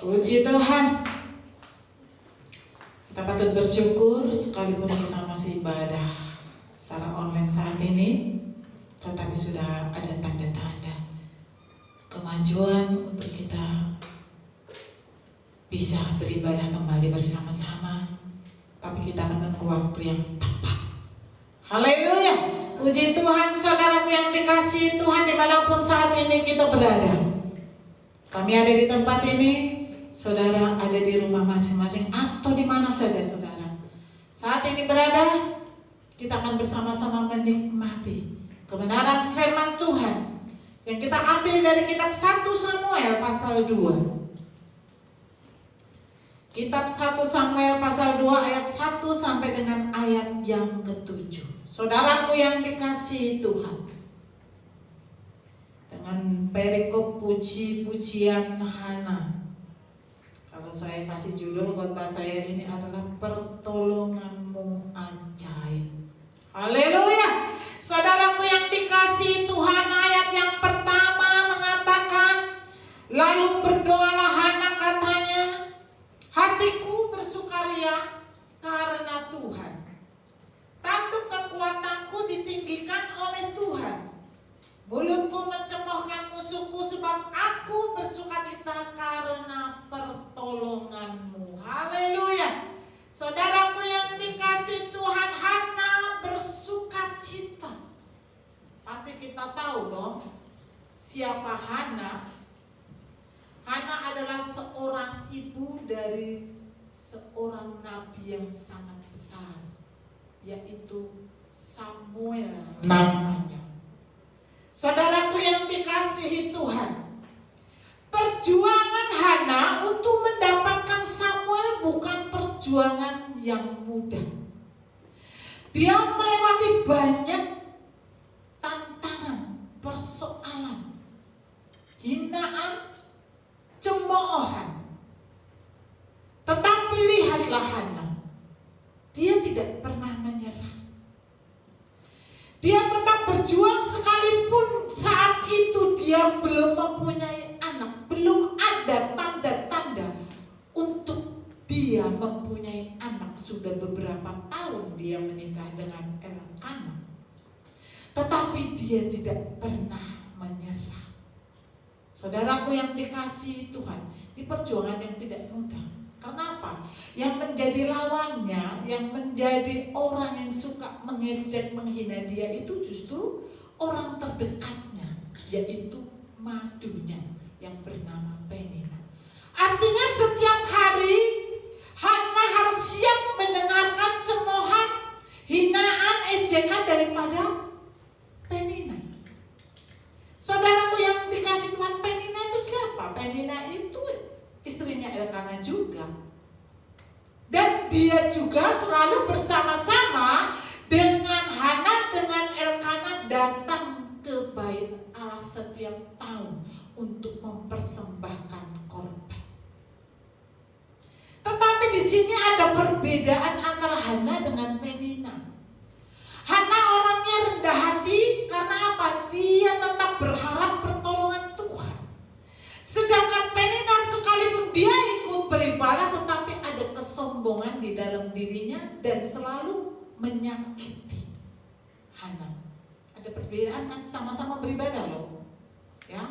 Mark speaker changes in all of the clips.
Speaker 1: Puji Tuhan. Kita patut bersyukur sekalipun kita masih ibadah secara online saat ini, tetapi sudah ada tanda-tanda kemajuan untuk kita bisa beribadah kembali bersama-sama. Tapi kita akan menunggu waktu yang tepat. Haleluya. Puji Tuhan, saudaraku yang dikasihi Tuhan, dimanapun saat ini kita berada. Kami ada di tempat ini, saudara ada di rumah masing-masing atau di mana saja saudara saat ini berada. Kita akan bersama-sama menikmati kebenaran firman Tuhan yang kita ambil dari kitab 1 Samuel pasal 2. Kitab 1 Samuel pasal 2 ayat 1 sampai dengan ayat yang ke-7. Saudaraku yang dikasihi Tuhan, dengan perikop puji-pujian Hana. Kalau saya kasih judul khotbah saya ini adalah pertolonganmu ajaib. Haleluya. Saudaraku yang dikasihi Tuhan, ayat yang pertama mengatakan, lalu berdoalah Hana, katanya, hatiku bersukaria karena Tuhan. Tanduk kekuatanku ditinggikan oleh Tuhan. Mulutku mencemoohkan musuhku, sebab aku bersukacita karena pertolonganmu. Haleluya. Saudaraku yang dikasihi Tuhan, Hana bersukacita. Pasti kita tahu dong siapa Hana. Hana adalah seorang ibu dari seorang nabi yang sangat besar, yaitu Samuel namanya. Saudaraku yang dikasihi Tuhan, perjuangan Hana untuk mendapatkan Samuel bukan perjuangan yang mudah. Dia melewati banyak tantangan, persoalan, hinaan, cemoohan. Tetapi lihatlah Hana, dia tidak pernah menyerah. Dia tetap berjuang sekalipun saat itu dia belum mempunyai anak. Belum ada tanda-tanda untuk dia mempunyai anak. Sudah beberapa tahun dia menikah dengan Elkanah. Tetapi dia tidak pernah menyerah. Saudaraku yang dikasihi Tuhan, ini perjuangan yang tidak mudah. Kenapa? Yang menjadi lawannya, yang menjadi orang yang suka mengejek, menghina dia itu justru orang terdekatnya, yaitu madunya yang bernama Penina. Artinya setiap hari Hana harus siap mendengarkan cemoohan, hinaan, ejekan daripada Penina. Saudaraku yang dikasih Tuhan, Penina itu siapa? Penina itu istrinya Elkanah juga. Dan dia juga selalu bersama-sama dengan Hana, dengan Elkanah datang ke bait Allah setiap tahun untuk mempersembahkan korban. Tetapi di sini ada perbedaan antara Hana dengan Penina. Hana orangnya rendah hati karena apa? Dia tetap berharap pertolongan Tuhan. Sedangkan Penina sekalipun dia ikut beribadah, tetapi ada kesombongan di dalam dirinya dan selalu menyakiti Hana. Ada perbedaan kan, sama-sama beribadah loh. Ya.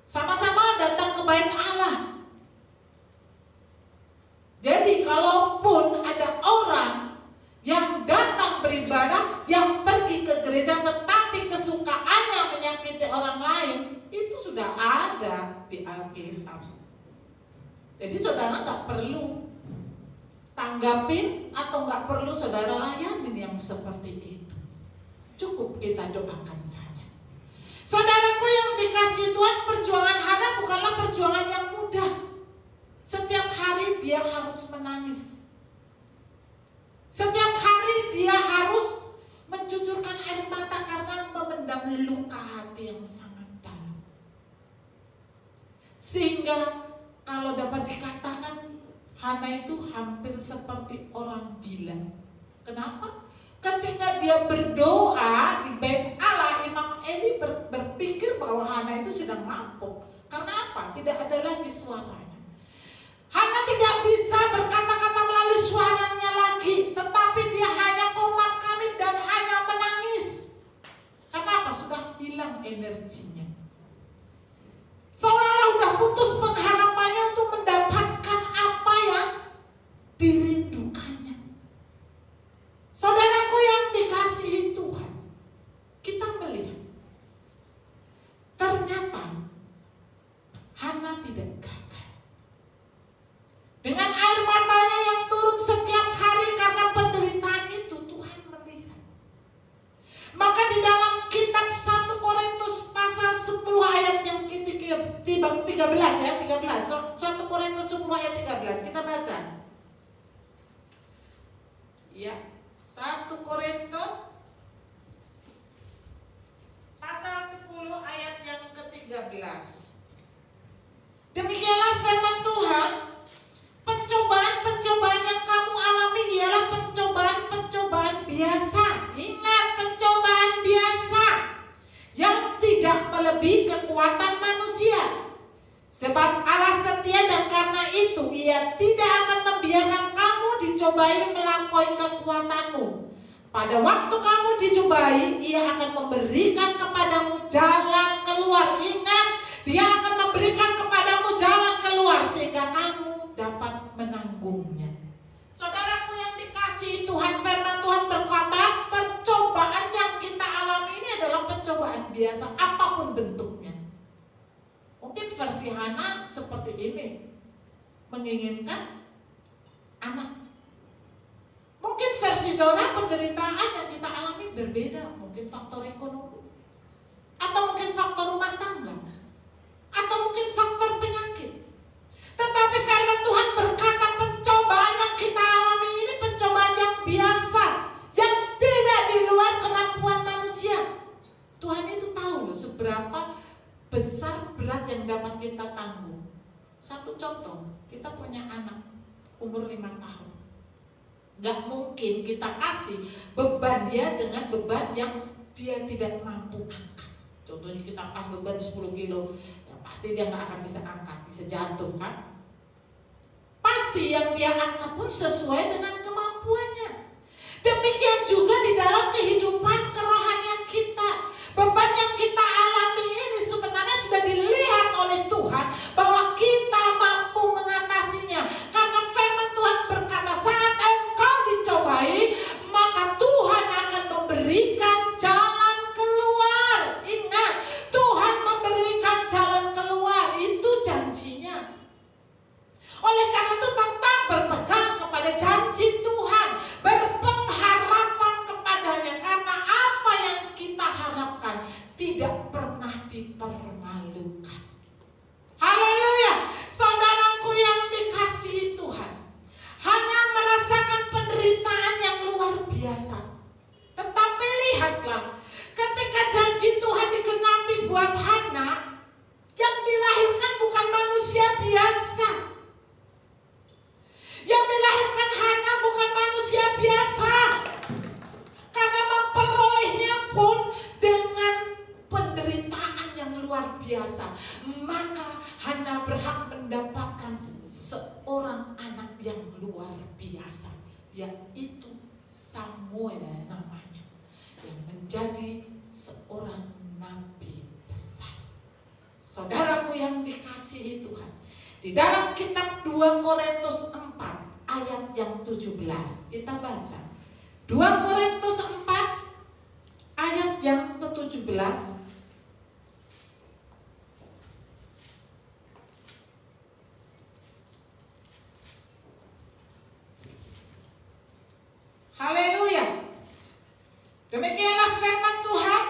Speaker 1: Sama-sama datang ke bait Allah. Jadi kalaupun ada orang yang datang beribadah, yang pergi ke gereja tetapi kesukaannya menyakiti orang lain, itu sudah ada di Alkitab. Jadi saudara gak perlu tanggapin atau gak perlu saudara layanin yang seperti itu. Cukup kita doakan saja. Saudaraku yang dikasihi Tuhan, perjuangan Hana bukanlah perjuangan yang mudah. Setiap hari dia harus menangis. Setiap hari dia harus mencucurkan air mata karena memendam luka hati yang sangat dalam. Sehingga kalau dapat dikatakan Hana itu hampir seperti orang gila. Kenapa? Ketika dia berdoa di bait Allah, Imam Eli berpikir bahwa Hana itu sedang mabuk. Karena apa? Tidak ada lagi suaranya. tidak bisa berkata-kata melalui suaranya lagi, tetapi dia hanya komat kami dan hanya menangis. Kenapa? Sudah hilang energinya. Seolah-olah sudah putus pengharapannya untuk mendapatkan apa yang dirindukannya. Saudaraku yang dikasihi Tuhan, kita melihat ternyata Hana tidak gagal. Dengan air matanya yang turun setiap hari karena penderitaan itu, Tuhan melihat. Maka di dalam kitab 1 Korintus pasal 10 ayat yang 13 ya, 13. 1 Korintus 10 ayat 13 kita baca. Ya, 1 Korintus pasal 10 ayat yang ke-13. Demikianlah firman Tuhan, pencobaan-pencobaan yang kamu alami ialah pencobaan-pencobaan biasa. Ingat, pencobaan biasa yang tidak melebihi kekuatan manusia. Sebab Allah setia dan karena itu Ia tidak akan membiarkan kamu dicobai melampaui kekuatanmu. Pada waktu kamu dicobai, Ia akan memberikan kepadamu jalan keluar. Ingat, Dia akan memberikan kepadamu jalan keluar sehingga kamu dapat menanggungnya. Saudaraku yang dikasihi Tuhan, firman Tuhan berkata, percobaan yang kita alami ini adalah pencobaan biasa, apapun bentuknya. Mungkin versi Hana seperti ini, menginginkan anak. Mungkin versi Dora penderitaan yang kita alami berbeda. Mungkin faktor ekonomi, atau mungkin faktor rumah tangga, atau mungkin faktor penyakit. Tetapi firman Tuhan berkata pencobaan yang kita alami ini pencobaan yang biasa, yang tidak di luar kemampuan manusia. Tuhan itu tahu loh seberapa besar berat yang dapat kita tanggung. Satu contoh, kita punya anak umur 5 tahun. Gak mungkin kita kasih beban dia dengan beban yang dia tidak mampu angkat. Contohnya kita kasih beban 10 kilo, ya pasti dia gak akan bisa angkat, bisa jatuh kan. Pasti yang dia angkat pun sesuai dengan kemampuannya. Demikian juga di dalam kehidupan kerohanian kita. Beban yang kita alami ini sebenarnya sudah dilihat oleh Tuhan bahwa kita mampu mengatasinya. Karena firman Tuhan berkata, saat engkau dicobai, maka Tuhan akan memberikan jalan keluar. Ingat, Tuhan memberikan jalan keluar, itu janjinya. Oleh karena itu tetap berpegang kepada janji Tuhan, berpengharapan kepadanya, karena apa yang kita harapkan tidak pernah dipermalukan. Haleluya. Saudaraku yang dikasihi Tuhan, Hana merasakan penderitaan yang luar biasa. Tetapi lihatlah, ketika janji Tuhan digenapi buat Hana, yang dilahirkan bukan manusia biasa. Yang dilahirkan Hana bukan manusia biasa. Karena memperolehnya pun dengan penderitaan yang luar biasa. Maka Hana berhak mendapatkan seorang anak yang luar biasa, yaitu Samuel namanya, yang menjadi seorang nabi besar. Saudaraku yang dikasihi Tuhan, di dalam kitab 2 Korintus 4 ayat yang 17 kita baca. 2 Korintus 4 ayat yang ke-17. Haleluya. Demikianlah firman Tuhan,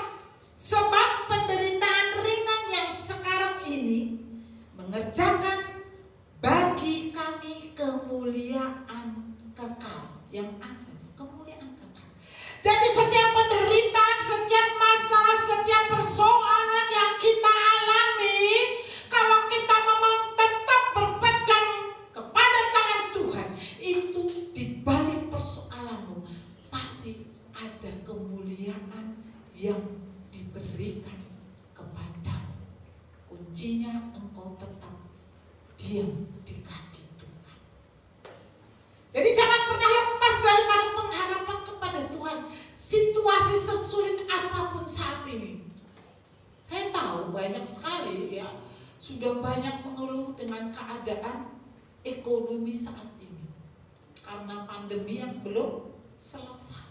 Speaker 1: sebab penderitaan ringan yang sekarang ini mengerjakan bagi kami kemuliaan kekal. Yang asal, kemuliaan kekal. Jadi setiap penderitaan, setiap masalah, setiap persoalan yang kita alami, kalau kita memang tetap berpegang kepada tangan Tuhan, itu di balik persoalanmu pasti ada kemuliaan yang diberikan kepadamu. Kuncinya engkau tetap diam di kaki Tuhan. sudah banyak mengeluh dengan keadaan ekonomi saat ini karena pandemi yang belum selesai.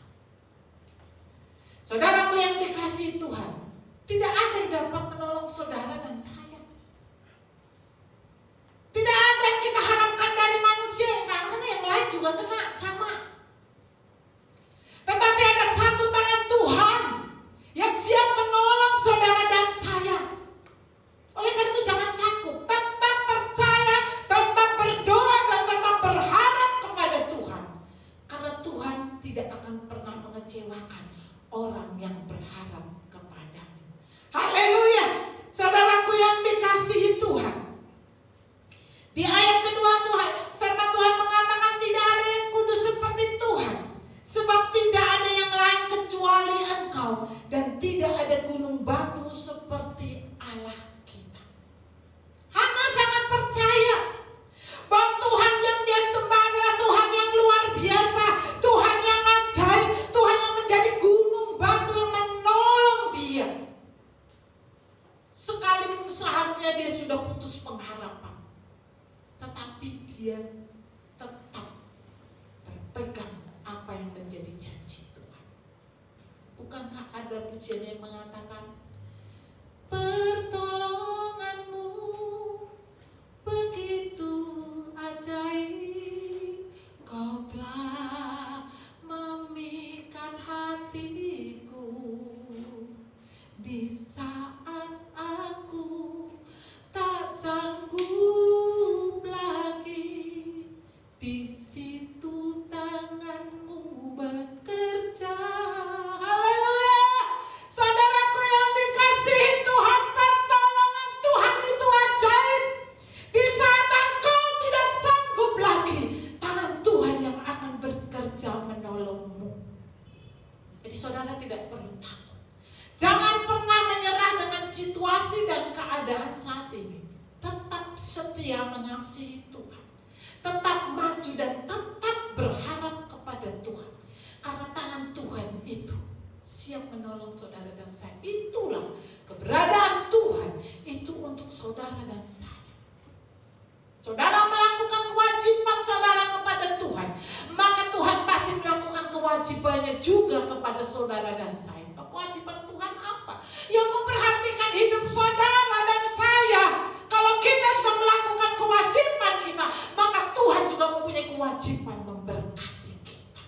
Speaker 1: Saudaraku yang dikasihi Tuhan, tidak ada yang dapat menolong saudara dan saya. Tidak ada yang kita harapkan dari manusia, karena yang lain juga kena sama. Tetapi ada satu tangan Tuhan yang siap menolong saudara dan saya. Oleh karena itu jangan takut, tetap percaya, tetap berdoa dan tetap berharap kepada Tuhan. Karena Tuhan tidak akan pernah mengecewakan orang yang berharap kepadanya. Haleluya. Saudaraku yang dikasihi Tuhan, di ayat kedua firman Tuhan mengatakan tidak ada yang kudus seperti Tuhan, sebab tidak ada yang lain kecuali Engkau, dan tidak ada gunung batu seperti Allah kita. Hana sangat percaya bahwa Tuhan yang dia sembah adalah Tuhan yang luar biasa, Tuhan yang ajaib, Tuhan yang menjadi gunung batu yang menolong dia. Sekalipun seharusnya dia sudah putus pengharapan, tetapi dia tetap berpegang apa yang menjadi janji Tuhan. Bukankah ada pujian yang mengatakan, pertolonganmu begitu ajaib, kau telah memikat hatiku di saat aku tak sanggup lagi, di situ tanganmu bekerja. Haleluya. Saudaraku yang dikasihi Tuhan, pertolongan Tuhan itu ajaib. Di saat engkau tidak sanggup lagi, tangan Tuhan yang akan bekerja menolongmu. Jadi saudara tidak perlu takut. Jangan pernah menyerah dengan situasi dan keadaan saat ini. Tetap setia mengasihi Tuhan, tetap maju dan tetap berharap kepada Tuhan. Karena tangan Tuhan itu siap menolong saudara dan saya. Itulah keberadaan Tuhan itu untuk saudara dan saya. Saudara melakukan kewajiban saudara kepada Tuhan, maka Tuhan pasti melakukan kewajibannya juga kepada saudara dan saya. Kewajiban Tuhan apa? Yang memperhatikan hidup saudara dan saya. Kalau kita sudah melakukan kewajiban kita, maka Tuhan juga mempunyai kewajiban memberkati kita.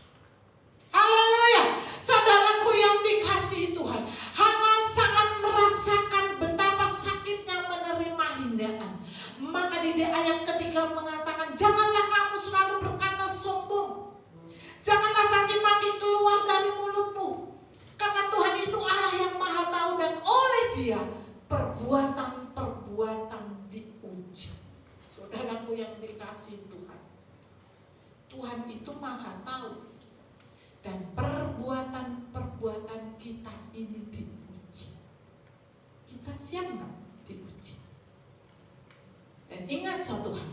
Speaker 1: Haleluya. Saudaraku yang dikasihi Tuhan, Hana sangat merasakan betapa sakitnya menerima hinaan. Maka di ayat ketiga mengatakan, janganlah kamu selalu berkata sombong, janganlah caci maki keluar dari mulutmu, karena Tuhan itu Allah yang maha tahu, dan oleh Dia perbuatan-perbuatan diuji. Saudaraku yang dikasihi Tuhan, Tuhan itu maha tahu, dan perbuatan-perbuatan kita ini diuji. Kita siap nggak diuji? Dan ingat satu hal,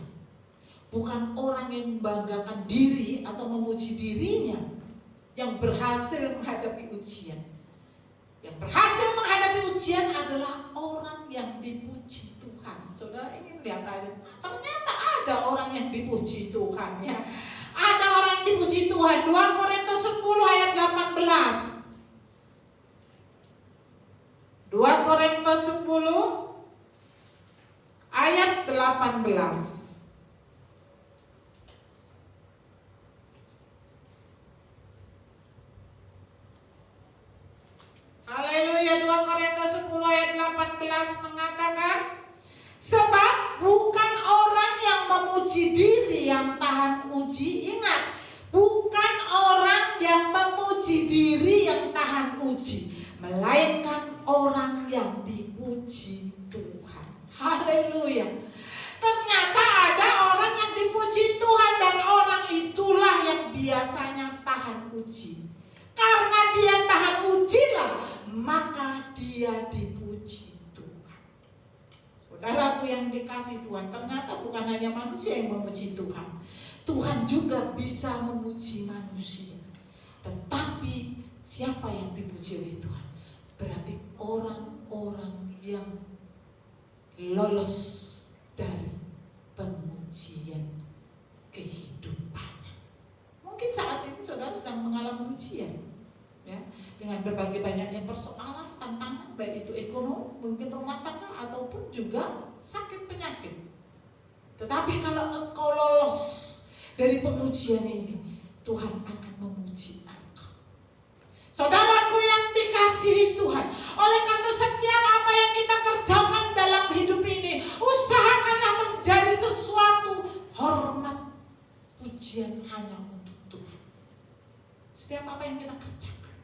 Speaker 1: bukan orang yang membanggakan diri atau memuji dirinya yang berhasil menghadapi ujian. Yang berhasil menghadapi ujian adalah orang yang dipuji Tuhan. Saudara ingin lihat aja, ternyata ada orang yang dipuji Tuhan ya. Ada orang yang dipuji Tuhan. 2 Korintus 10 ayat 18. 2 Korintus 10 ayat 18. Haleluya. 2 Korintus 10 ayat 18 mengatakan, sebab bukan orang yang memuji diri yang tahan uji. Ingat, bukan orang yang memuji diri yang tahan uji, melainkan orang yang dipuji Tuhan. Haleluya. Ternyata ada orang yang dipuji Tuhan, dan orang itulah yang biasanya tahan uji. Karena dia tahan ujilah, maka dia dipuji Tuhan. Saudaraku yang dikasihi Tuhan, ternyata bukan hanya manusia yang memuji Tuhan. Tuhan juga bisa memuji manusia. Tetapi siapa yang dipuji oleh Tuhan? Berarti orang-orang yang lolos dari pengujian kehidupannya. Mungkin saat ini saudara sedang mengalami ujian, ya, dengan berbagai banyaknya persoalan, tantangan, baik itu ekonomi, mungkin rumah tangga, ataupun juga sakit penyakit. Tetapi kalau engkau lolos dari pengujian ini, Tuhan akan memuji engkau. Saudaraku yang dikasihi Tuhan, oleh karena setiap apa yang kita kerjakan dalam hidup ini, usahakanlah menjadi sesuatu hormat, pujian hanya untuk Tuhan. Setiap apa yang kita kerjakan,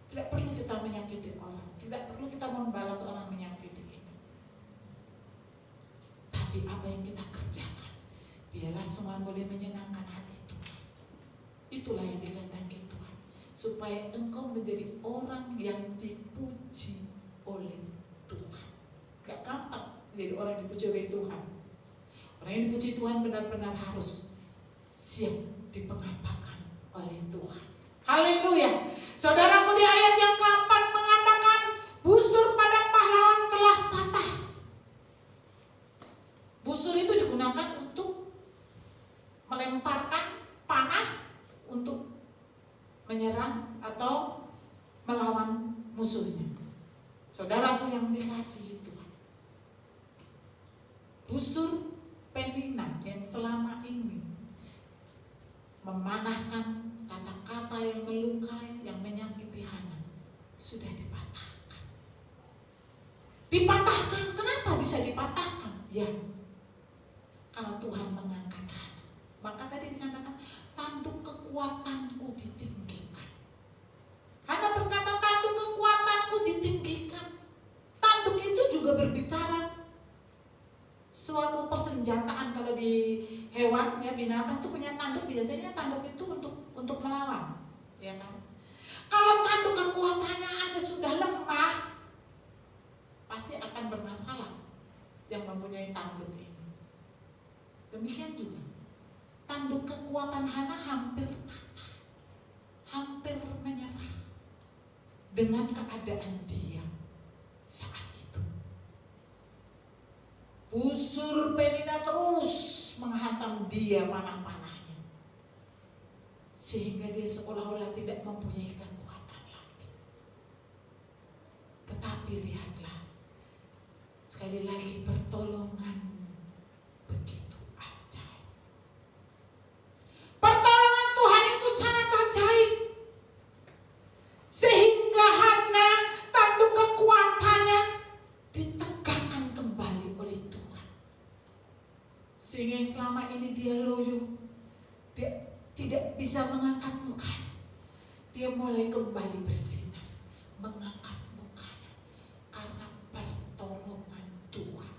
Speaker 1: tidak perlu kita menyakiti orang, tidak perlu kita membalas orang menyakiti kita. Tapi apa yang kita kerjakan, biarlah semua boleh menyenangkan hati Tuhan. Itulah yang dikehendaki Tuhan, supaya engkau menjadi orang yang dipuji oleh Tuhan. Gak gampang jadi orang yang dipuji oleh Tuhan. Orang yang dipuji Tuhan benar-benar harus siap dipengapakan oleh Tuhan. Haleluya. Saudaraku, di ayat yang keempat mengatakan, busur pada pahlawan telah patah. Busur itu digunakan untuk melemparkan panah untuk menyerang atau melawan musuhnya. Saudaraku yang dikasihi Tuhan, busur penina yang selama ini memanahkan kata-kata yang melukai, yang menyakiti Hana, sudah dipatahkan. Dipatahkan, kenapa bisa dipatahkan? Ya, karena Tuhan mengangkat Hana. Maka tadi dikatakan, tanduk kekuatanku ditinggikan. Hana berkata, tanduk kekuatanku ditinggikan. Tanduk itu juga berbicara suatu persenjataan. Kalau di hewan, ya, binatang itu punya tanduk, biasanya tanduk itu untuk melawan, ya kan? Kalau tanduk kekuatannya aja sudah lemah, pasti akan bermasalah yang mempunyai tanduk ini. Demikian juga tanduk kekuatan Hana hampir patah, hampir menyerah dengan keadaan dia saat itu. Busur penina terus menghantam dia panah-panahnya, sehingga dia seolah-olah tidak mempunyai kekuatan lagi. Tetapi lihatlah, sekali lagi pertolongan begitu ajaib. Pertolongan Tuhan itu sangat ajaib, sehingga Hana tanduk kekuatannya ditegakkan kembali oleh Tuhan. Sehingga yang selama ini dia loyo, dia tidak bisa mengangkat mukanya, dia mulai kembali bersinar, mengangkat mukanya karena pertolongan Tuhan.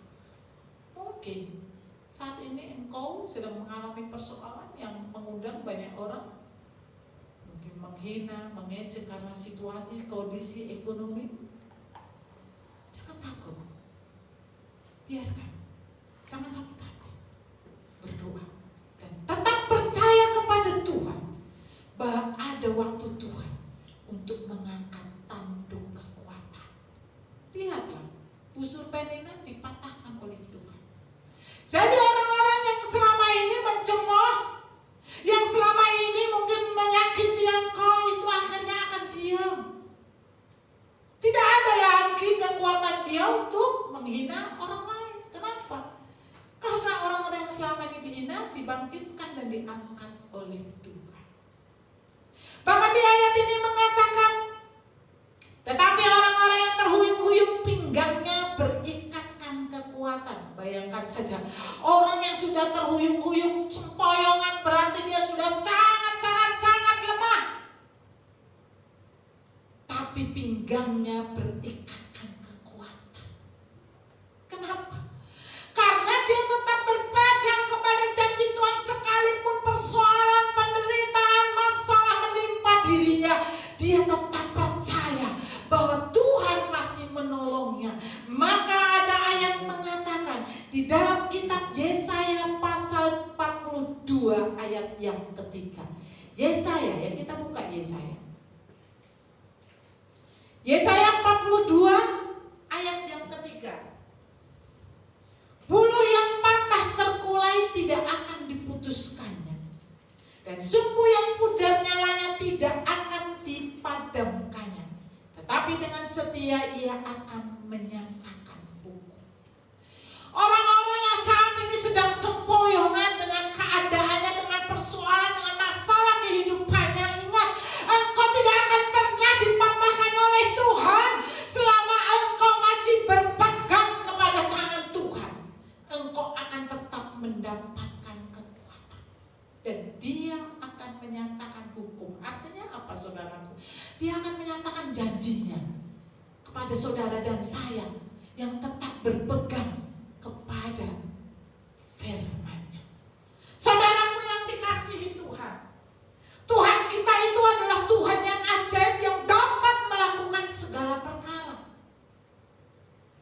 Speaker 1: Mungkin saat ini engkau sedang mengalami persoalan yang mengundang banyak orang, mungkin menghina, mengejek karena situasi, kondisi ekonomi. Jangan takut, biarkan, jangan sakit hati, berdoa dan tetap percaya kepada Tuhan bahwa ada waktu Tuhan untuk mengangkat tanduk kekuatan. Lihatlah, busur penina dipatahkan oleh Tuhan. Jadi orang-orang yang selama ini mencemooh, yang selama ini mungkin menyakiti engkau, itu akhirnya akan diam. Tidak ada lagi kekuatan dia untuk menghina orang lain. Kenapa? Karena orang-orang yang selama ini dihina dibangkitkan dan diangkat oleh Tuhan. Bahkan di ayat ini mengatakan, tetapi orang-orang yang terhuyung-huyung pinggangnya berikatkan kekuatan. Bayangkan saja, orang yang sudah terhuyung-huyung sempoyongan berarti dia sudah sangat lemah. Tapi pinggangnya berikatkan kekuatan. Kenapa? Karena dia tetap berpegang kepada janji Tuhan, sekalipun persoalan, penderitaan, masalah menimpa dirinya, dia tetap percaya bahwa Tuhan pasti menolongnya. Maka ada ayat mengatakan di dalam kitab Yesaya pasal 42 ayat yang ketiga. Yesaya, ya, kita buka Yesaya. Yesaya 42 ayat yang ketiga. mendapatkan kekuatan. Dan dia akan menyatakan hukum. Artinya apa saudaraku? Dia akan menyatakan janjinya kepada saudara dan saya yang tetap berpegang kepada firman-Nya. Saudaraku yang dikasihi Tuhan, Tuhan kita itu adalah Tuhan yang ajaib, yang dapat melakukan segala perkara.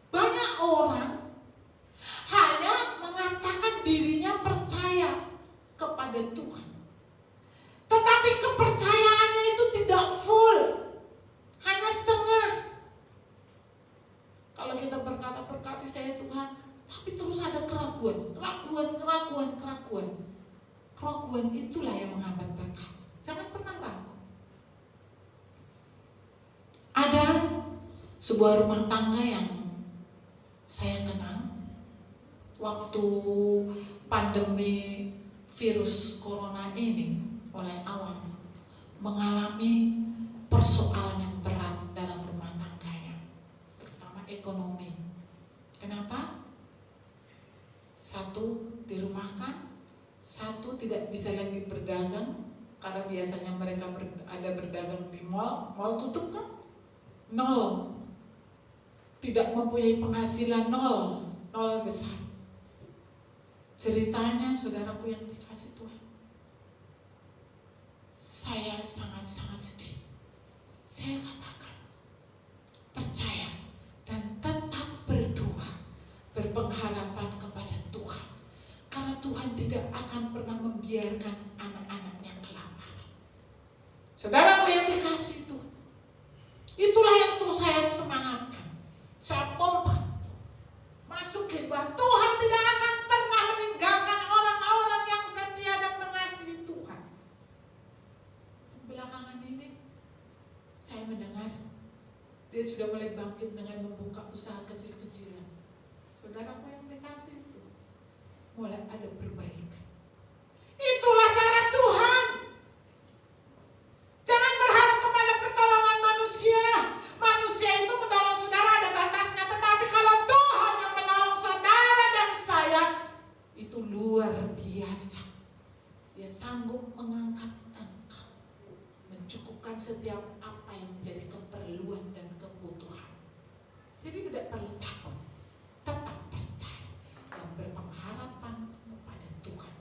Speaker 1: Banyak orang hanya mengatakan dirinya percaya kepada Tuhan, tetapi kepercayaannya itu tidak full, hanya setengah. Kalau kita berkata berkati saya Tuhan, tapi terus ada keraguan. Keraguan itulah yang menghambat berkat. Jangan pernah ragu. Ada sebuah rumah tangga yang saya kenal waktu pandemi virus corona ini mulai awal mengalami persoalan yang berat dalam rumah tangganya, terutama ekonomi. Kenapa? Satu dirumahkan, satu tidak bisa lagi berdagang karena biasanya mereka ada berdagang di mall tutup kan? Nol. Tidak mempunyai penghasilan, nol besar. Ceritanya saudaraku yang dikasih Tuhan, saya sangat-sangat sedih. Saya katakan, percaya dan tetap berdoa, berpengharapan kepada Tuhan, karena Tuhan tidak akan pernah membiarkan anak-anaknya kelaparan. Saudaraku yang dikasih Tuhan, itulah yang terus saya semangatkan. Saya pompa masuk khotbah, Tuhan tidak akan pernah meninggalkan orang-orang yang setia dan mengasihi Tuhan. Belakangan ini saya mendengar dia sudah mulai bangkit dengan membuka usaha kecil-kecilan. Saudaraku yang dikasih itu, mulai ada perbaikan. Itulah cara Tuhan. Jangan berharap kepada pertolongan manusia. Manusia itu menolong saudara ada batasnya, tetapi kalau Tuhan yang menolong saudara dan saya, itu luar biasa. Dia sanggup mengangkat engkau, mencukupkan setiap apa yang menjadi keperluan dan kebutuhan. Jadi tidak perlu takut, tetap percaya dan berpengharapan kepada Tuhan,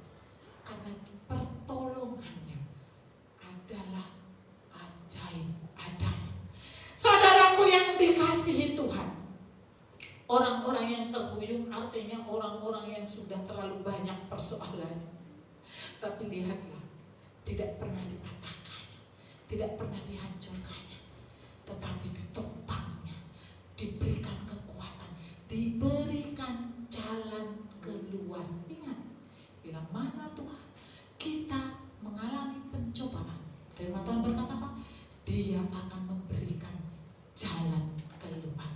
Speaker 1: karena pertolongannya adalah ajaib adanya. Saudaraku yang dikasihi Tuhan, orang-orang yang terhuyung artinya orang-orang yang sudah terlalu banyak persoalannya. Tapi lihatlah, tidak pernah dipatahkannya, tidak pernah dihancurkannya, tetapi ditopangnya, diberikan kekuatan, diberikan jalan keluar. Ingat, bila mana Tuhan kita mengalami pencobaan, firman Tuhan berkata apa? Dia akan memberikan jalan keluar.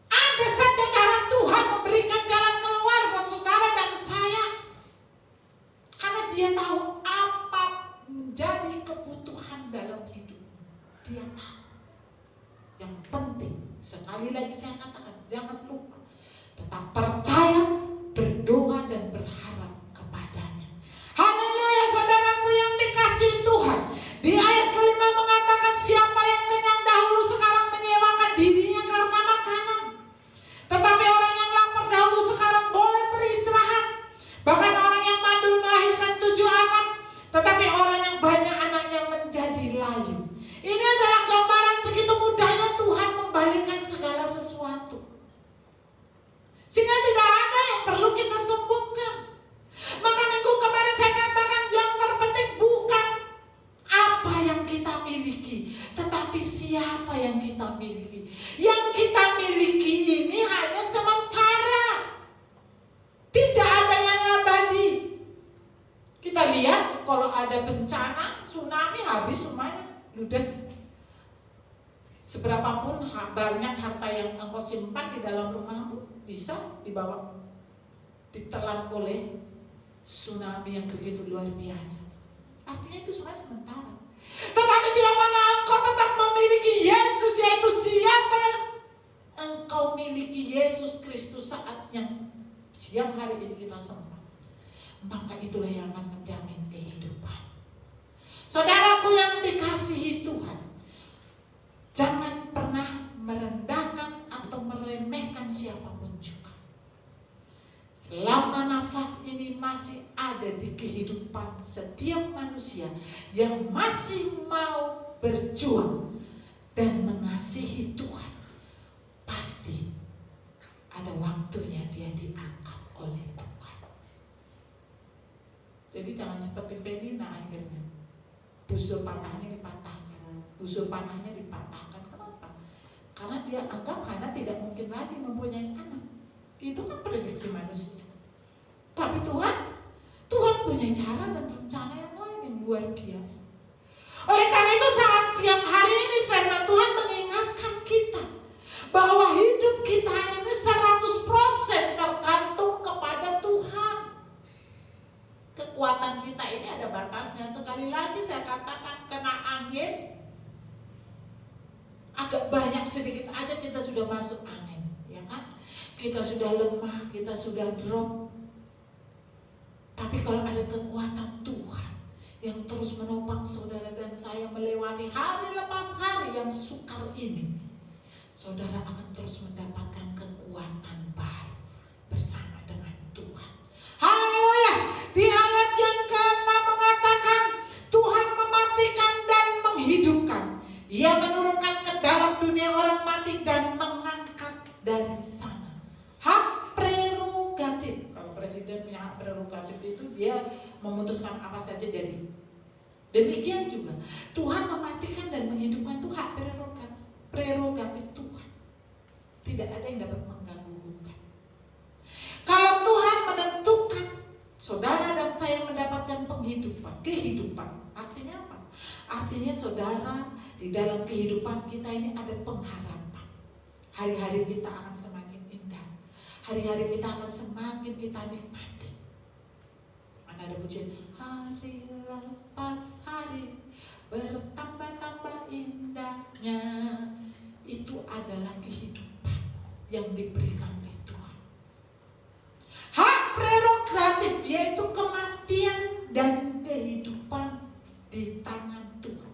Speaker 1: Ada saja cara Tuhan memberikan jalan keluar buat saudara dan saya, karena dia tahu apa menjadi kebutuhan dalam hidup. Dia tahu. Yang penting, sekali lagi saya katakan, jangan lupa tetap percaya, berdoa dan berharap kepadanya. Haleluya saudaraku yang dikasihi Tuhan. Di ayat kelima mengatakan, siapa yang kenyang dahulu sekarang menyewakan dirinya karena makanan. Tetapi orang yang lapar dahulu sekarang boleh beristirahat. Bahkan orang yang mandul melahirkan 7 anak, tetapi orang yang banyak anaknya menjadi layu. Ini adalah gambaran begitu mudahnya Tuhan membalikkan segala sesuatu, sehingga tidak ada yang perlu kita sombongkan. Maka minggu kemarin saya katakan, yang terpenting bukan apa yang kita miliki, tetapi siapa yang kita miliki. Yang kita miliki ini hanya sementara, tidak ada yang abadi. Kita lihat kalau ada bencana, tsunami, habis semuanya, ludes. Seberapapun banyak harta yang engkau simpan di dalam rumahmu, bisa dibawa, ditelan oleh tsunami yang begitu luar biasa. Artinya itu semua sementara. Tetapi bila mana engkau tetap memiliki Yesus, yaitu siapa yang engkau miliki, Yesus Kristus, saat yang siang hari ini kita sembah, maka itulah yang akan menjamin kehidupan. Saudaraku yang dikasihi Tuhan, jangan pernah merendahkan atau meremehkan siapapun juga. Selama nafas ini masih ada di kehidupan setiap manusia yang masih mau berjuang dan mengasihi Tuhan, pasti ada waktunya dia diangkat oleh Tuhan. Jadi jangan seperti Penina akhirnya. Busur panahnya dipatahkan, busur panahnya dipatahkan. Kenapa? Karena dia anggap Hana tidak mungkin lagi mempunyai anak. Itu kan prediksi manusia. Tapi Tuhan punya cara dan rencana yang lain yang luar biasa. Oleh karena itu saat siang hari ini firman Tuhan mengingatkan kita bahwa hidup kita ini 100% tergantung kepada Tuhan. Kekuatan kita ini ada batasnya. Sekali lagi saya katakan, kena angin agak banyak sedikit aja kita sudah masuk angin, ya kan? Kita sudah lemah, kita sudah drop. Tapi kalau ada kekuatan Tuhan yang terus menopang saudara dan saya melewati hari lepas hari yang sukar ini, saudara akan terus mendapatkan kekuatan baru bersama dengan Tuhan. Haleluya. Di ayat yang ke-6 mengatakan Tuhan mematikan dan menghidupkan. Ia menurunkan ke dalam dunia orang mati dan mengangkat dari sana. Hak prerogatif. Kalau presiden punya hak prerogatif itu dia memutuskan apa saja jadi. Demikian juga Tuhan mematikan dan menghidupkan itu hak prerogatif Tuhan. Tidak ada yang dapat mengganggu-ganggukan. Kalau Tuhan menentukan saudara dan saya mendapatkan kehidupan, artinya apa? Artinya saudara, di dalam kehidupan kita ini ada pengharapan. Hari-hari kita akan semakin indah. Hari-hari kita akan semakin kita nikmati. Mana ada pujian, hari lepas hari bertambah-tambah indahnya. Itu adalah kehidupan yang diberikan oleh Tuhan. Hak prerogatif yaitu kematian dan kehidupan di tangan Tuhan.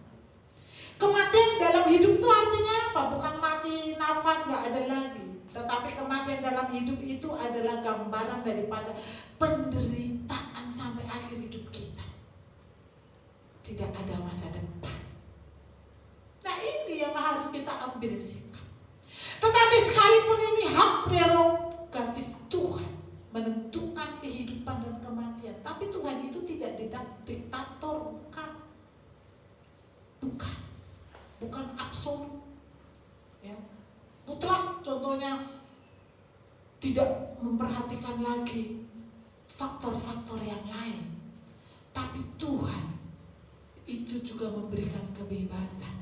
Speaker 1: Kematian dalam hidup itu artinya apa? Bukan mati nafas gak ada lagi. Tetapi kematian dalam hidup itu adalah gambaran daripada penderitaan sampai akhir hidup kita. Tidak ada masa depan. Nah ini yang harus kita ambil sikap. Tetapi sekalipun ini hak prerogatif Tuhan menentukan kehidupan dan kematian, tapi Tuhan itu tidak diktator, bukan absolut, ya. Mutlak, contohnya tidak memperhatikan lagi faktor-faktor yang lain, tapi Tuhan itu juga memberikan kebebasan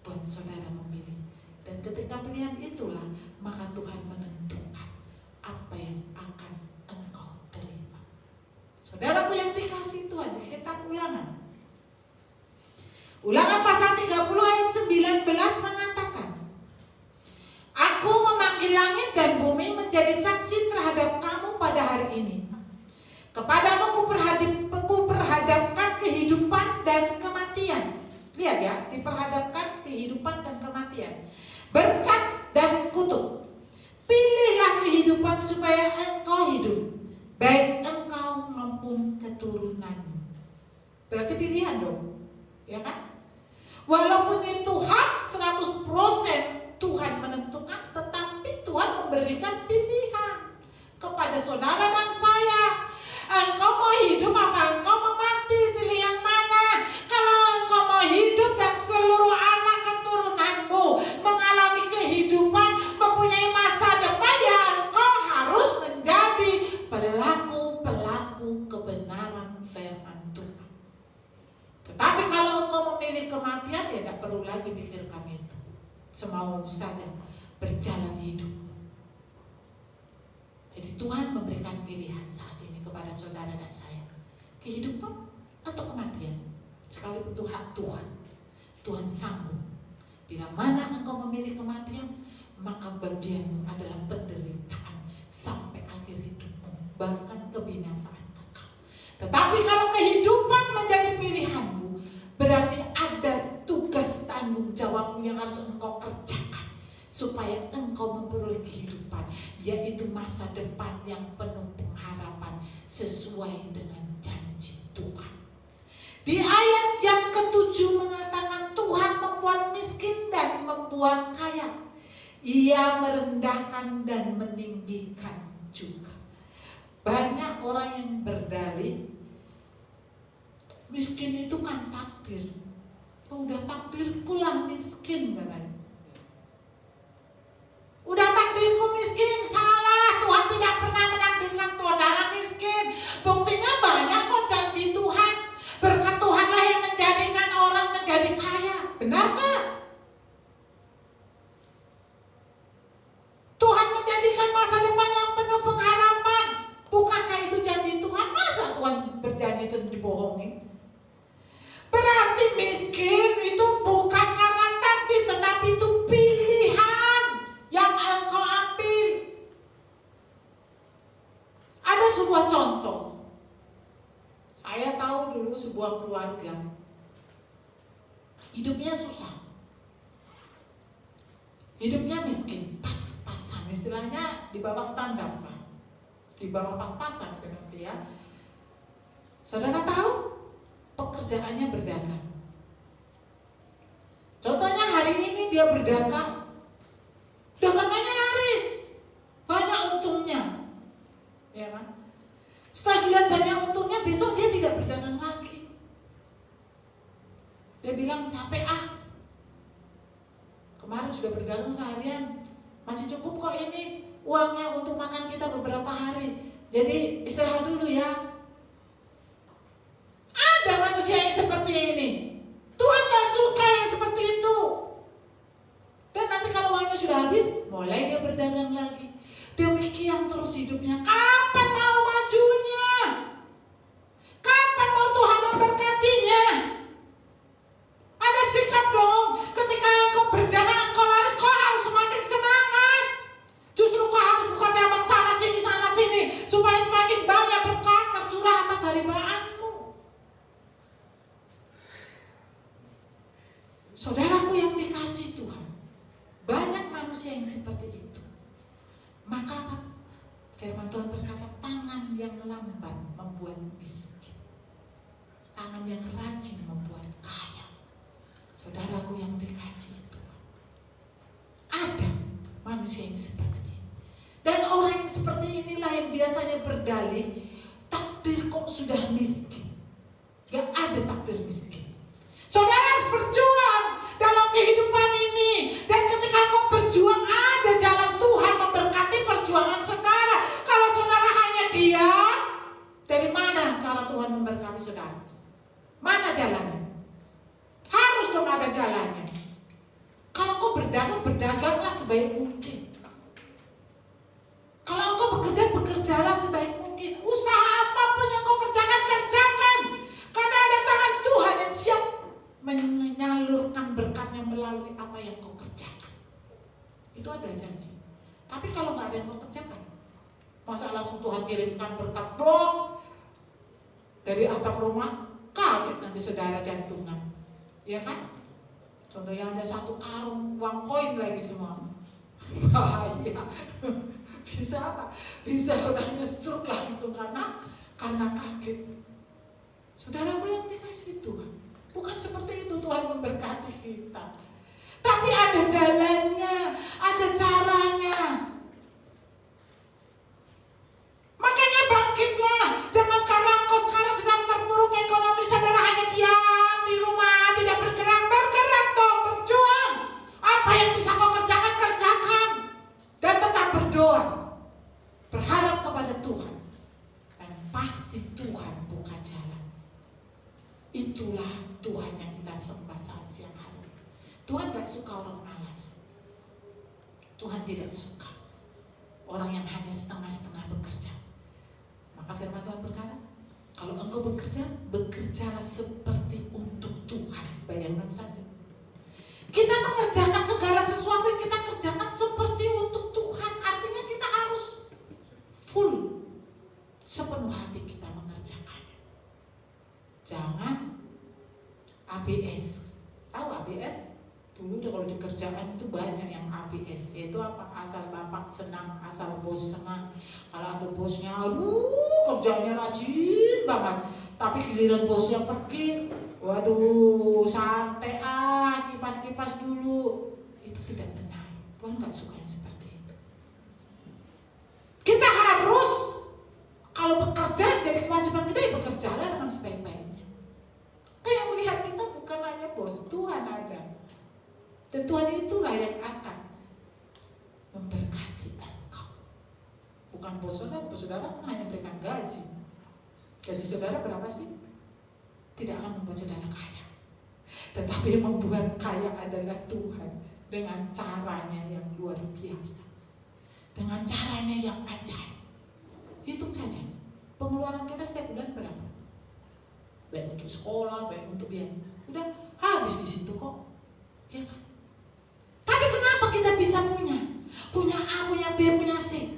Speaker 1: buat saudara memilih. Dan ketika pilihan itulah, maka Tuhan menentukan apa yang akan engkau terima. Saudaraku yang dikasihi Tuhan, di kitab Ulangan pasal 30 ayat 19 mengatakan, Aku memanggil langit dan bumi menjadi saksi terhadap kamu pada hari ini. Kepadamu kuperhadapkan kehidupan dan kematian. Lihat ya, diperhadapkan kehidupan dan kematian, berkat dan kutuk. Pilihlah kehidupan supaya engkau hidup, baik engkau maupun keturunanmu. Berarti pilihan dong, ya kan? Walaupun itu hak 100% Tuhan menentukan, tetapi Tuhan memberikan pilihan kepada saudara dan saya. Engkau mau hidup apa engkau mau mati? Pilih yang mana? Kalau engkau mau hidup dan seluruh anak keturunanmu mengalami kehidupan, mempunyai masa depan, ya engkau harus menjadi pelaku-pelaku kebenaran firman Tuhan. Tetapi kalau engkau memilih kematian, ya tidak perlu lagi pikirkan itu. Semau saja berjalan hidup. Jadi Tuhan memberikan pilihan saat ini kepada saudara dan saya, kehidupan atau kematian. Sekalipun itu hak Tuhan, Tuhan sanggup. Bila mana engkau memilih kematian, maka bagianmu adalah penderitaan sampai akhir hidupmu, bahkan kebinasaan kekal. Tetapi kalau kehidupan menjadi pilihanmu, berarti ada tugas tanggung jawabmu yang harus engkau kerjakan supaya engkau memperoleh kehidupan, yaitu masa depan yang penuh pengharapan sesuai dengan janji Tuhan. Di ayat yang ke-7 mengatakan Tuhan membuat miskin dan membuat kaya. Ia merendahkan dan meninggikan juga. Banyak orang yang berdalih miskin itu kan takdir. Udah takdirku lah miskin katanya. Udah takdirku miskin, salah. Tuhan tidak pernah menakdirkan saudara miskin. Buktinya banyak kok janji Tuhan. Berkat Tuhanlah yang menjadikan orang menjadi kaya. Benar gak? Tuhan menjadikan masa depan yang penuh pengharapan. Bukankah itu janji Tuhan? Masa Tuhan berjanji dan dibohongin? Berarti miskin itu bukan karena takdir, tetapi itu pilihan yang engkau ambil. Ada sebuah contoh. Saya tahu dulu sebuah keluarga hidupnya susah, hidupnya miskin, pas-pasan, istilahnya di bawah standar, Pak. Di bawah pas-pasan berarti ya. Saudara tahu pekerjaannya berdagang. Contohnya hari ini dia berdagang, dagangannya laris, banyak untungnya, ya kan? Setelah dilihat banyak untungnya, besok dia tidak berdagang lagi. Dia bilang capek kemarin sudah berdagang seharian, masih cukup kok ini uangnya untuk makan kita beberapa hari. Jadi istirahat dulu ya. Ada manusia yang seperti ini. Tuhan gak suka yang seperti itu. Dan nanti kalau uangnya sudah habis, mulai dia berdagang lagi. Demikian terus hidupnya. Kapan mau majunya? Kapan mau Tuhan memberkatinya? Ada sikap dong. Ketika engkau berdagang, engkau laris, kau harus semakin semangat. Justru kau harus buka cabang sana sini, supaya semakin banyak berkat tercurah atas haribaanmu. Saudaraku yang dikasihi Tuhan, banyak manusia yang seperti itu. Maka apa? Firman Tuhan berkata, tangan yang lambat membuat miskin, tangan yang rajin membuat kaya. Saudaraku yang dikasihi Tuhan, ada manusia yang seperti ini. Dan orang yang seperti inilah yang biasanya berdalih, takdir kok sudah miskin. Gak ada takdir miskin. Saudara harus berjuang dalam kehidupan ini. Dan ketika kau berjuang, ada jalan Tuhan memberkati perjuangan saudara. Kalau saudara hanya diam, dari mana cara Tuhan memberkati saudara? Mana jalannya? Harus dong ada jalannya. Kalau kau berdagang, berdaganglah sebaik mungkin. Kalau engkau bekerja, bekerjalah sebaik mungkin. Usaha apapun yang kau kerjakan, kerjakan. Karena ada tangan Tuhan yang siap menyalurkan berkatnya melalui apa yang kau kerjakan. Itu adalah janji. Tapi kalau nggak ada yang kau kerjakan, masa langsung Tuhan kirimkan berkat blok dari atap rumah, kaget nanti saudara jantungan, ya kan? Contohnya ada satu karung uang koin lagi semua, bahaya. Bisa apa? Bisa orangnya stroke langsung karena kaget. Saudaraku yang dikasihi Tuhan, bukan seperti itu Tuhan memberkati kita. Tapi ada jalannya, ada caranya. Makanya bangkitlah. Jangan karena engkau sekarang sedang terpuruk ekonomi, saudara hanya diam di rumah, tidak bergerak. Bergerak dong, berjuang. Apa yang bisa kau kerjakan, kerjakan. Dan tetap berdoa. Berharap kepada Tuhan. Dan pasti Tuhan buka jalan. Itulah Tuhan yang kita sembah saat siang hari. Tuhan gak suka orang malas. Tuhan tidak suka orang yang hanya setengah-setengah bekerja. Maka firman Tuhan berkata, kalau engkau bekerja, bekerjalah seperti untuk Tuhan. Bayangkan saja. Kita mengerjakan segala sesuatu yang kita kerjakan seperti untuk Tuhan. Artinya kita harus full, sepenuh hati kita mengerjakannya. Jangan ABS. Tahu ABS? Dulu kalau di kerjaan itu banyak yang ABS, yaitu apa? Asal bapak senang, asal bos senang. Kalau ada bosnya, aduh kerjanya rajin banget, tapi giliran bosnya pergi, waduh santai kipas-kipas dulu. Itu tidak benar. Tuhan gak suka yang seperti itu. Kita harus kalau bekerja, jadi kewajiban kita ya bekerjalah dengan sebaik-baiknya. Kan yang melihat kita bukan hanya bos, Tuhan ada. Dan Tuhan itulah yang akan memberkati engkau. Bukan bos saudara kan hanya berikan gaji. Gaji saudara berapa sih? Tidak akan membuat saudara kaya. Tetapi yang membuat kaya adalah Tuhan dengan caranya yang luar biasa. Dengan caranya yang ajaib. Hitung saja. Pengeluaran kita setiap bulan berapa? Baik untuk sekolah, baik untuk biaya. Udah habis di situ kok. Ya kan? Tapi kenapa kita bisa punya A, punya B, punya C?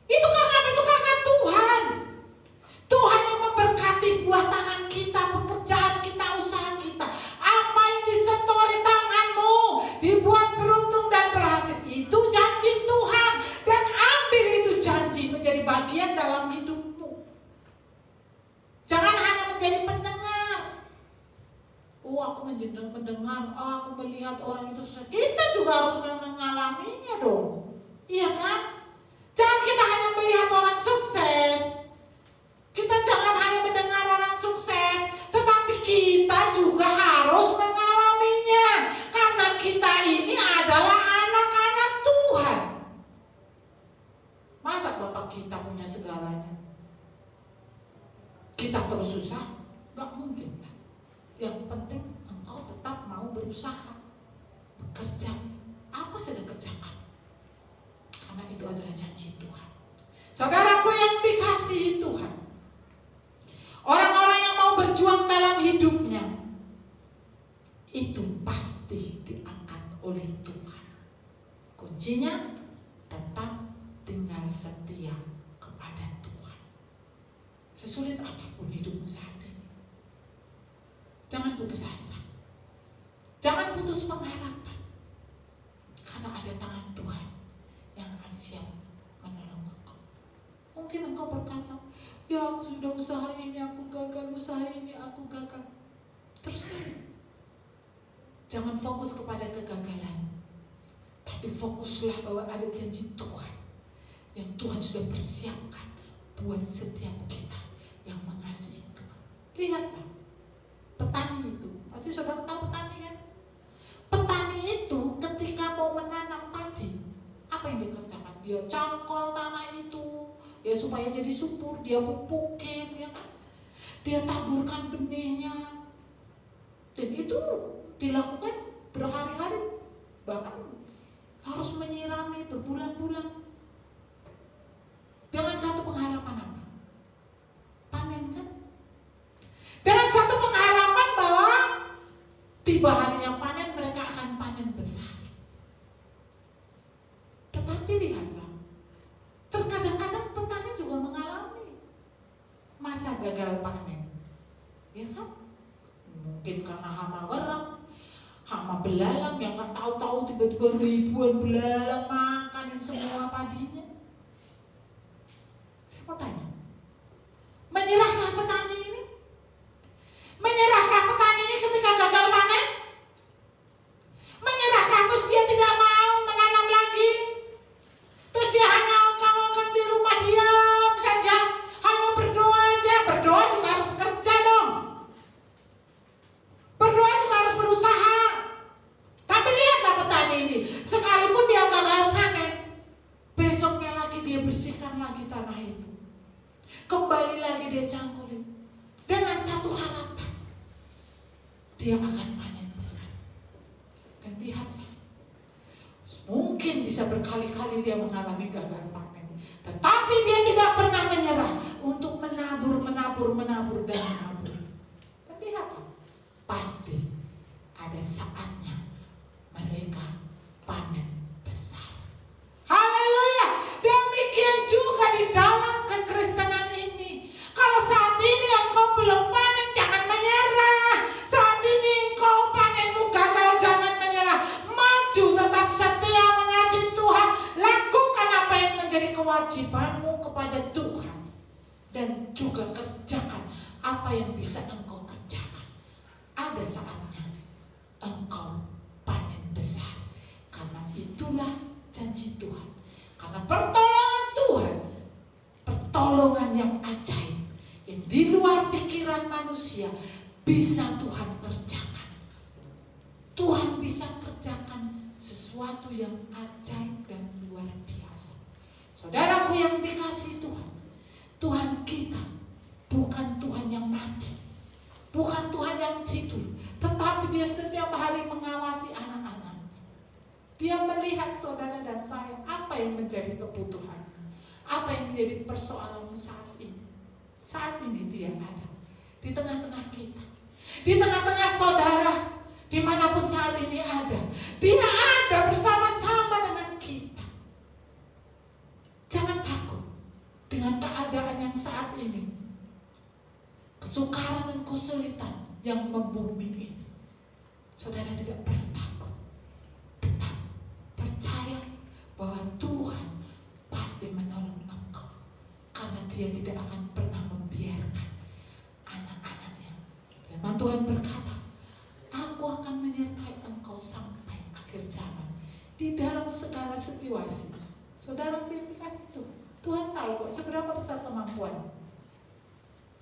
Speaker 1: Itu karena apa? Itu karena Tuhan. Tuhan yang memberkati buah tangan kita, pekerjaan kita, usaha kita. Apa yang disentuh oleh tanganmu dibuat beruntung dan berhasil. Itu janji Tuhan. Dan ambil itu janji menjadi bagian dalam hidupmu. Jangan hanya menjadi pendengar. Oh, aku mendengar, aku melihat orang itu sukses. Kita juga harus mengalaminya dong. Iya kan? Jangan kita hanya melihat orang sukses. Kita jangan hanya mendengar orang sukses, tetapi kita juga harus mengalaminya. Karena kita ini adalah anak-anak Tuhan. Masa bapak kita punya segalanya? Kita terus susah? Gak mungkin. Yang penting engkau tetap mau berusaha, bekerja, apa saja kerjakan. Karena itu adalah janji Tuhan. Saudaraku yang dikasihi Tuhan, orang-orang yang mau berjuang dalam hidupnya, itu pasti diangkat oleh Tuhan. Kuncinya tetap tinggal setia kepada Tuhan. Sesulit apapun hidupmu saat ini, jangan putus asa. Jangan putus pengharapan. Karena ada tangan Tuhan yang akan siap menolong engkau. Mungkin engkau berkata, ya aku sudah usaha ini, aku gagal, usaha ini, aku gagal. Teruskan. Jangan fokus kepada kegagalan. Tapi fokuslah bahwa ada janji Tuhan yang Tuhan sudah persiapkan buat setiap kita yang mengasihi Tuhan. Lihatlah. Petani itu, pasti saudara tahu petani kan? Petani itu ketika mau menanam padi, apa yang dia kerjakan? Dia cangkol tanah itu, ya supaya jadi subur, dia pupukin, ya kan? Dia taburkan benihnya, dan itu dilakukan berhari-hari, bahkan harus menyirami berbulan-bulan, dengan satu pengharapan apa? Panen kan? Dengan satu pengharapan bahwa tiba harinya panen, mereka akan panen besar. Tetapi lihatlah, terkadang-kadang petani juga mengalami masa gagal panen, ya kan? Mungkin karena hama wereng, hama belalang yang gak tahu-tahu tiba-tiba ribuan belalang makanin semua padinya. Saya mau tanya, menyerahkah petani ini? Menyerahkah petani ini ketika gagal panen? Menyerahkah terus dia tidak mau menanam lagi? Terus dia hanya ongkang-ongkang di rumah diam saja, hanya berdoa aja. Berdoa juga harus bekerja dong. Berdoa juga harus berusaha. Tapi lihatlah petani ini, sekalipun dia gagal panen, besoknya lagi dia bersihkan lagi tanah itu, kembali lagi dia cangkulin dengan satu harapan, dia akan panen besar. Dan lihatlah, mungkin bisa berkali-kali dia mengalami gagal panen, tetapi dia tidak pernah menyerah untuk menabur dan menabur. Dan lihatlah, pasti ada saatnya mereka panen besar. Haleluya. Demikian juga di dalam kekristenan ini. Kalau saat ini engkau belum panen, jangan apa yang bisa engkau kerjakan. Ada saatnya engkau panen besar. Karena itulah janji Tuhan. Karena pertolongan Tuhan, pertolongan yang ajaib, yang di luar pikiran manusia, bisa Tuhan kerjakan. Tuhan bisa kerjakan sesuatu yang ajaib dan luar biasa. Saudaraku yang dikasihi Tuhan, Tuhan kita bukan Tuhan yang mati, bukan Tuhan yang tidur, tetapi Dia setiap hari mengawasi anak-anak. Dia melihat saudara dan saya, apa yang menjadi kebutuhan, apa yang menjadi persoalanmu saat ini. Saat ini Dia ada di tengah-tengah kita, di tengah-tengah saudara, dimanapun saat ini ada. Dia ada bersama-sama dengan kita. Jangan takut dengan keadaan yang saat ini, kesukaran dan kesulitan yang membumi ini. Saudara tidak perlu takut. Tetap percaya bahwa Tuhan pasti menolong engkau, karena Dia tidak akan pernah membiarkan anak-anaknya. Firman Tuhan berkata, Aku akan menyertai engkau sampai akhir zaman, di dalam segala situasi. Saudara yang dikasih Tuhan tahu kok seberapa besar kemampuan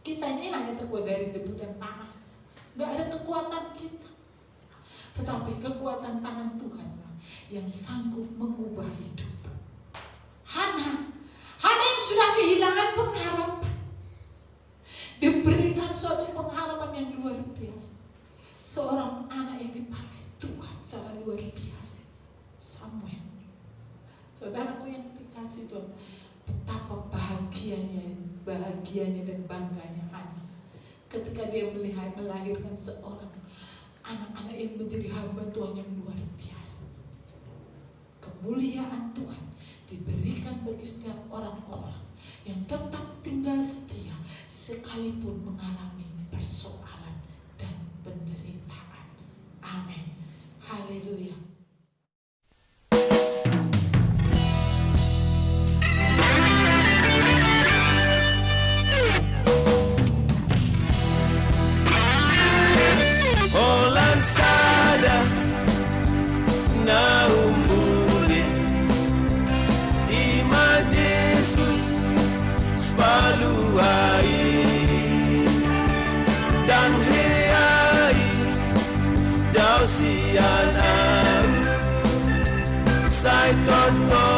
Speaker 1: kita ini. Hanya terbuat dari debu dan tanah, gak ada kekuatan kita, tetapi kekuatan tangan Tuhan yang sanggup mengubah hidup. Hana yang sudah kehilangan pengharapan, diberikan suatu pengharapan yang luar biasa. Seorang anak yang dipakai Tuhan secara luar biasa, Samuel. Saudaraku yang dikasih Tuhan, betapa bahagianya dan bangganya Hana ketika dia melihat melahirkan seorang anak-anak yang menjadi hamba Tuhan yang luar biasa. Kemuliaan Tuhan diberikan bagi setiap orang-orang yang tetap tinggal setia sekalipun mengalami persoalan dan penderitaan. Amin. Haleluya.
Speaker 2: Sian au sai toto